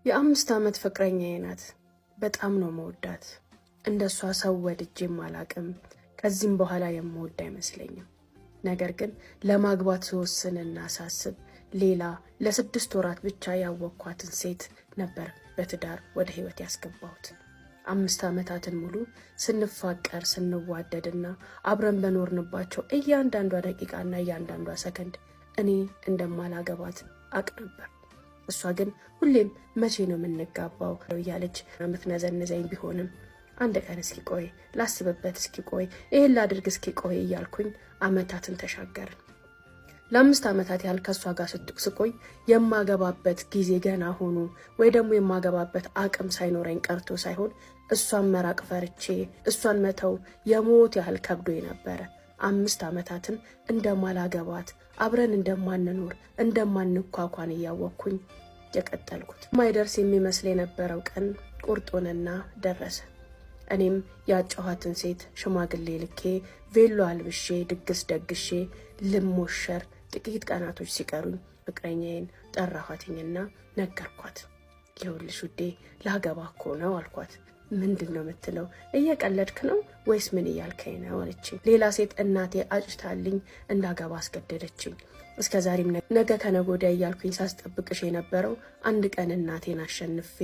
የ5 ዓመት ፍቅረኛዬ ናት። በጣም ነው መወዳት። እንደሷ ሰው ወድጄም አላቅም። ከዚህም በኋላ የምወድ አይመስለኝም። ነገር ግን ለማግባት ስወስንና ሳስብ ሌላ ለ6 ወራት ብቻ ያወቅኳትን ሴት ነበር በትዳር ወደ ህይወት ያስገባሁት። 5 ዓመታትን ሙሉ ስንፋቀር ስንዋደድና አብረን በኖርንባቸው እያንዳንዷ ደቂቃና እያንዳንዷ ሰከንድ እኔ እንደማላገባት አቅ ነበር። እሷ ግን ሁሌም መቼ ነው የምንጋባው እያለች የምትነዘንዘኝ ቢሆንም አንድ ቀን እስኪ ቆይ ላስብበት፣ እስኪ ቆይ ይሄን ላድርግ፣ እስኪ ቆይ እያልኩኝ ዓመታትን ተሻገርን። ለ5 ዓመታት ያህል ከእሷ ጋር ስቆይ የማገባበት ጊዜ ገና ሆኖ ወይ ደግሞ የማገባበት አቅም ሳይኖረኝ ቀርቶ ሳይሆን እሷን መራቅ ፈርቼ እሷን መተው የሞት ያህል ከብዶኝ ነበረ። 5 ዓመታትን እንደማላገባት አብረን እንደማንኖር እንደማንኳኳን እያወቅኩኝ የቀጠልኩት ማይደርስ የሚመስል የነበረው ቀን ቁርጡንና ደረሰ። እኔም ያጫኋትን ሴት ሽማግሌ ልኬ ቬሎ አልብሼ ድግስ ደግሼ ልሞሸር ጥቂት ቀናቶች ሲቀሩኝ ፍቅረኛዬን ጠራኋትኝና ነገርኳት። ይኸውልሽ ውዴ ላገባ እኮ ነው አልኳት። ምንድን ነው የምትለው? እየቀለድክ ነው ወይስ ምን እያልከኝ ነው አለችኝ። ሌላ ሴት እናቴ አጭታልኝ እንዳገባ አስገደደችኝ። እስከዛሬም ነገ ከነገ ወዲያ እያልኩኝ ሳስጠብቅሽ የነበረው አንድ ቀን እናቴን አሸንፌ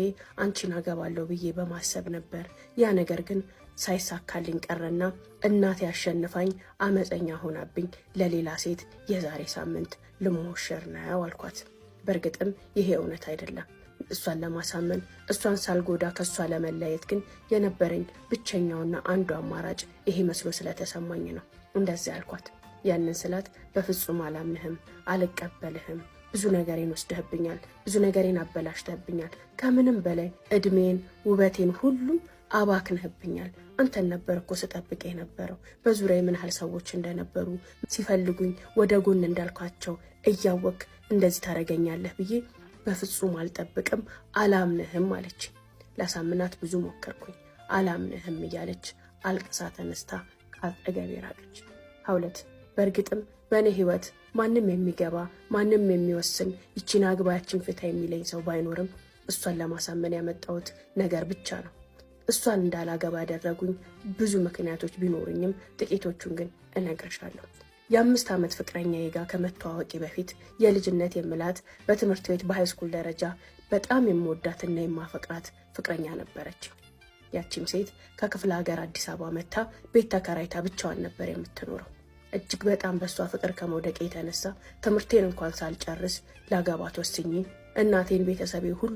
አንቺን አገባለሁ ብዬ በማሰብ ነበር። ያ ነገር ግን ሳይሳካልኝ ቀረና እናቴ አሸንፋኝ አመፀኛ ሆናብኝ ለሌላ ሴት የዛሬ ሳምንት ልሞሸር ነው አልኳት። በእርግጥም ይሄ እውነት አይደለም። እሷን ለማሳመን እሷን ሳልጎዳ ከሷ ለመለየት ግን የነበረኝ ብቸኛውና አንዱ አማራጭ ይሄ መስሎ ስለተሰማኝ ነው እንደዚህ ያልኳት። ያንን ስላት በፍጹም አላምንህም፣ አልቀበልህም፣ ብዙ ነገሬን ወስደህብኛል፣ ብዙ ነገሬን አበላሽተህብኛል፣ ከምንም በላይ እድሜን ውበቴን ሁሉም አባክነህብኛል። አንተን ነበር እኮ ስጠብቅ የነበረው። በዙሪያ ምን ያህል ሰዎች እንደነበሩ ሲፈልጉኝ ወደ ጎን እንዳልኳቸው እያወቅ እንደዚህ ታረገኛለህ ብዬ በፍጹም አልጠብቅም፣ አላምንህም አለች። ላሳምናት ብዙ ሞከርኩኝ። አላምንህም እያለች አልቅሳ ተነስታ ከአጠገቤ ራቀች። ሀውለት በእርግጥም በእኔ ህይወት ማንም የሚገባ ማንም የሚወስን ይቺን አግባ ያችን ፍታ የሚለኝ ሰው ባይኖርም እሷን ለማሳመን ያመጣሁት ነገር ብቻ ነው። እሷን እንዳላገባ ያደረጉኝ ብዙ ምክንያቶች ቢኖሩኝም ጥቂቶቹን ግን እነግርሻለሁ። የ5 ዓመት ፍቅረኛዬ ጋር ከመተዋወቂ በፊት የልጅነት የምላት በትምህርት ቤት በሃይስኩል ደረጃ በጣም የምወዳትና የማፈቅራት ፍቅረኛ ነበረች። ያቺም ሴት ከክፍለ ሀገር አዲስ አበባ መታ ቤት ተከራይታ ብቻዋን ነበር የምትኖረው። እጅግ በጣም በሷ ፍቅር ከመውደቄ የተነሳ ትምህርቴን እንኳን ሳልጨርስ ላገባት ወስኜ እናቴን ቤተሰቤ ሁሉ